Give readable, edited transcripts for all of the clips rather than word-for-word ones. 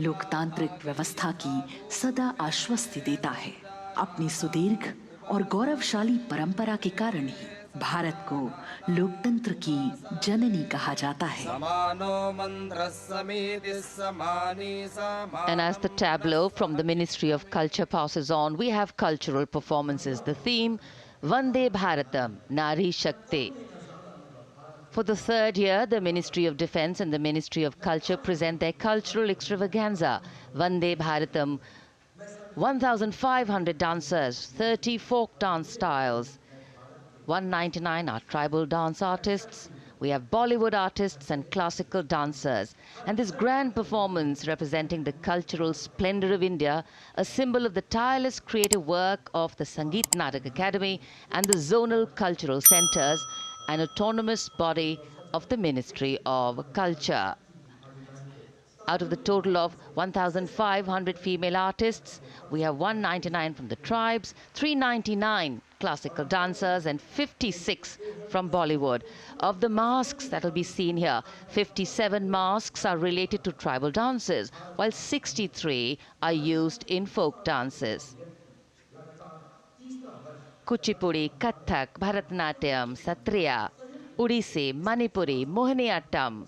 लोकतांत्रिक व्यवस्था की सदा आश्वस्ति देता है। अपनी सुदीर्घ और गौरवशाली परंपरा के कारण ही भारत को लोकतंत्र की जननी कहा जाता है। And as the tableau from the Ministry of Culture passes on, we have cultural performances. The theme, Vandebhartham, Naree Shakthi. For the third year, the Ministry of Defence and the Ministry of Culture present their cultural extravaganza, Vandebhartham. 1,500 dancers, 30 folk dance styles. 199 are tribal dance artists. We have Bollywood artists and classical dancers. And this grand performance representing the cultural splendor of India, a symbol of the tireless creative work of the Sangeet Natak Academy and the zonal cultural centers, an autonomous body of the Ministry of Culture. Out of the total of 1,500 female artists, we have 199 from the tribes, 399 classical dancers and 56 from Bollywood. Of the masks that will be seen here, 57 masks are related to tribal dances, while 63 are used in folk dances. Kuchipudi, Kathak, Bharatanatyam, Satriya, Odissi, Manipuri, Mohiniyattam.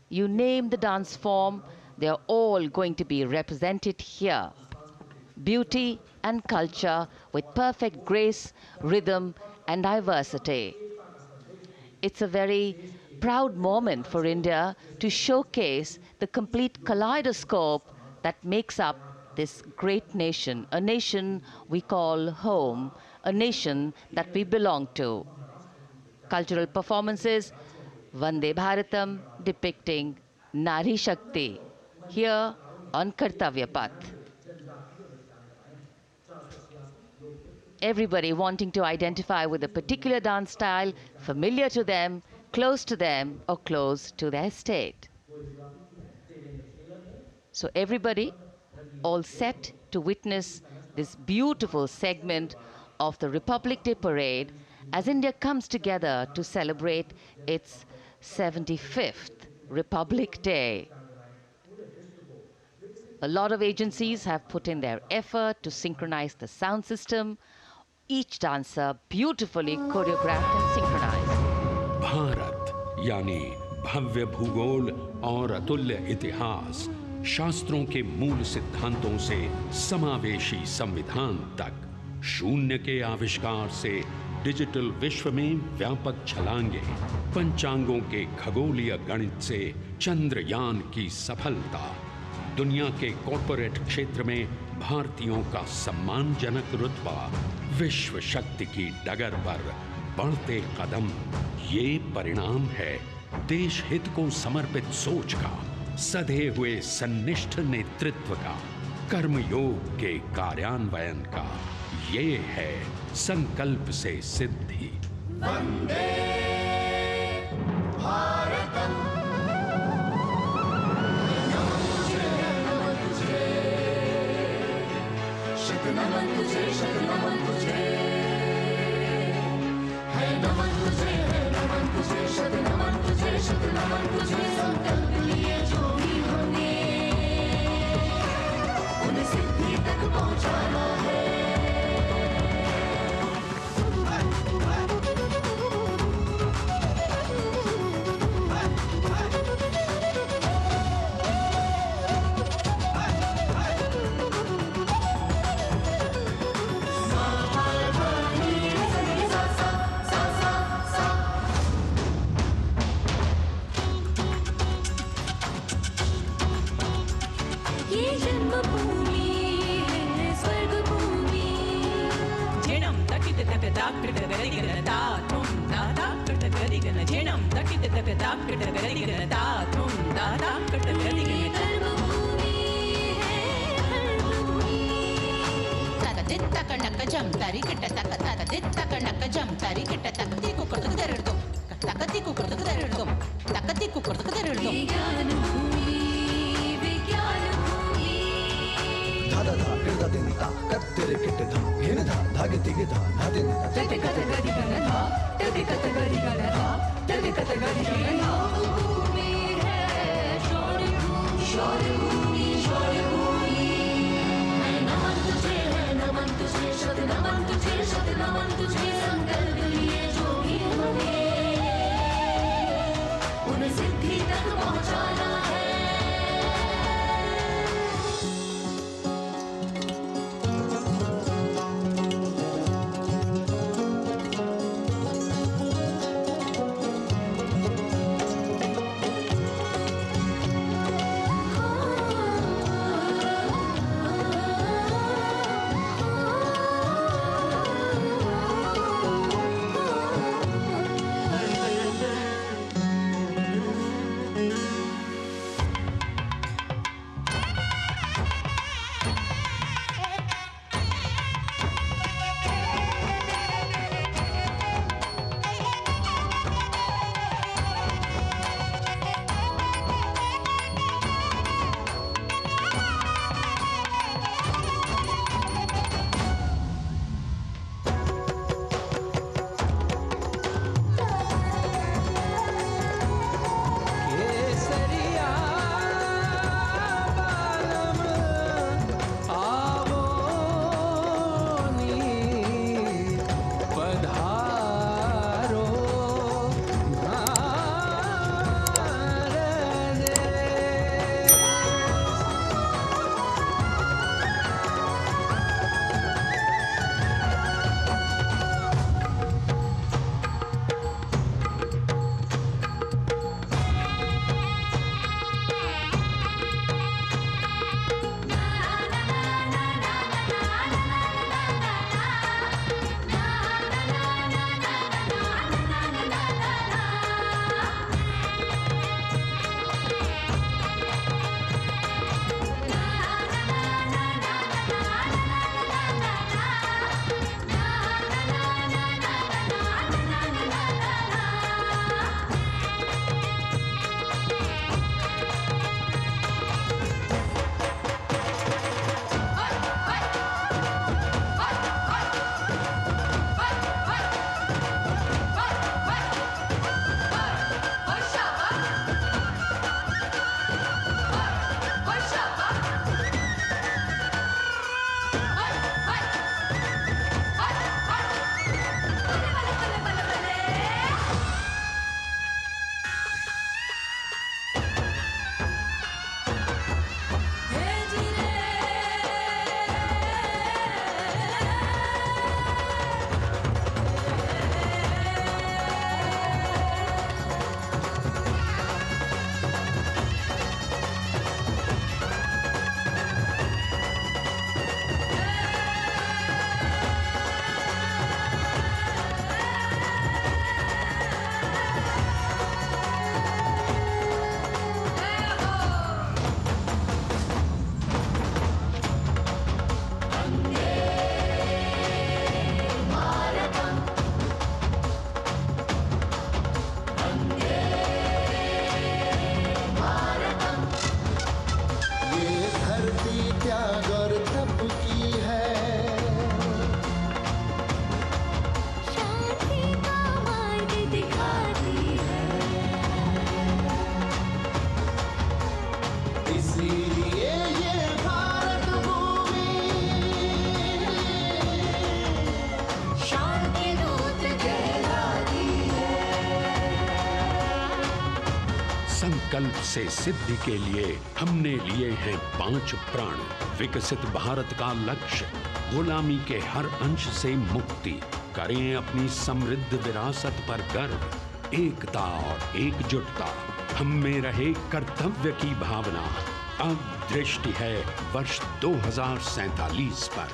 You name the dance form, they are all going to be represented here. Beauty and culture with perfect grace, rhythm and diversity. It's a very proud moment for India to showcase the complete kaleidoscope that makes up this great nation, a nation we call home, a nation that we belong to. Cultural performances, Vandebhartham depicting Naree Shakti here on Kartavya Path. Everybody wanting to identify with a particular dance style, familiar to them, or close to their state. So everybody all set to witness this beautiful segment of the Republic Day Parade as India comes together to celebrate its 75th Republic Day. A lot of agencies have put in their effort to synchronize the sound system. Each dancer beautifully choreographed and synchronized. Bharat यानी भव्य भूगोल और अतुल्य इतिहास, शास्त्रों के मूल सिद्धांतों से समावेशी संविधान तक, शून्य के आविष्कार से डिजिटल विश्व में व्यापक छलांगे, पंचांगों के खगोलीय गणित से चंद्रयान की सफलता, दुनिया के कॉर्पोरेट क्षेत्र में भारतीयों का सम्मानजनक रुतबा, विश्व शक्ति की डगर पर बढ़ते कदम, ये परिणाम है देश हित को समर्पित सोच का, सधे हुए सन्निष्ठ नेतृत्व का, कर्मयोग के कार्यान्वयन का। ये है संकल्प से सिद्धि। वंदे भारतम। नमन तुझे, शत नमन तुझे, है नमन तुझे, है नमन तुझे, शत नमन तुझे, शत नमन तुझे। संकल्प लिए जो भी हमने, उन्हें सिद्धि तक पहुंचाना है। शौर्य भूमि संकल्प से सिद्धि के लिए हमने लिए हैं 5 प्रण। विकसित भारत का लक्ष्य, गुलामी के हर अंश से मुक्ति। करें अपनी समृद्ध विरासत पर गर्व। एकता और एकजुटता, हम में रहे कर्तव्य की भावना। अब दृष्टि है वर्ष 2047 पर।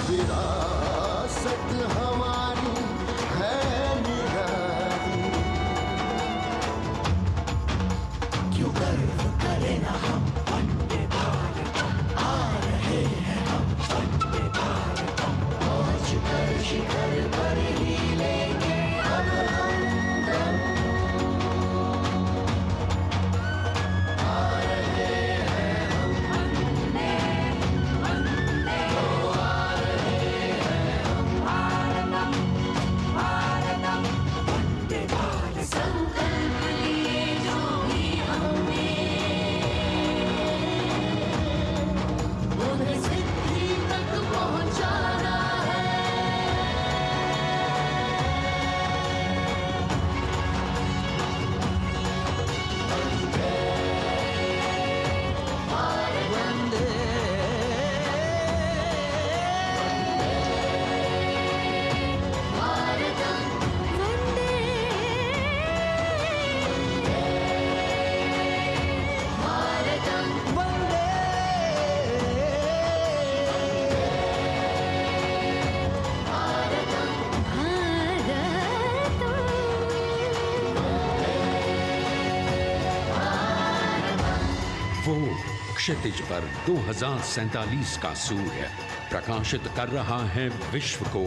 विरासत हमारी है निराली, क्यों गर्व करें ना हम वंदे भारतम, आ रहे हैं हम वंदे भारतम, पहुंच कर शिखर पर ही लेंगे अब हम दम, आ रहे हैं हम वंदे वंदे, तो आ रहे हैं हम भारतम भारतम वंदे भारतम। संकल्प लिए जो भी हमने उन्हें सिद्धि तक पहुंचाना है। वंदे भारतम वंदे भारतम वंदे भारतम वो क्षितिज पर 2047 का सूर्य प्रकाशित कर रहा है विश्व को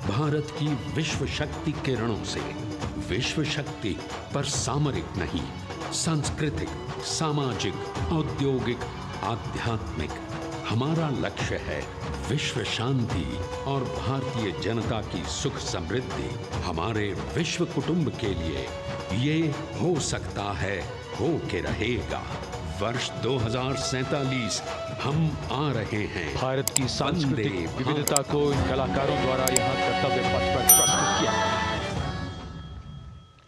भारत की विश्व शक्ति किरणों से। विश्व शक्ति पर सामरिक नहीं, सांस्कृतिक, सामाजिक, औद्योगिक, आध्यात्मिक। हमारा लक्ष्य है विश्व शांति और भारतीय जनता की सुख समृद्धि। हमारे विश्व कुटुंब के लिए ये हो सकता है, हो के रहेगा। वर्ष 2047 हम आ रहे हैं। भारत की सांस्कृतिक विविधता को इन कलाकारों द्वारा यहाँ कर्तव्य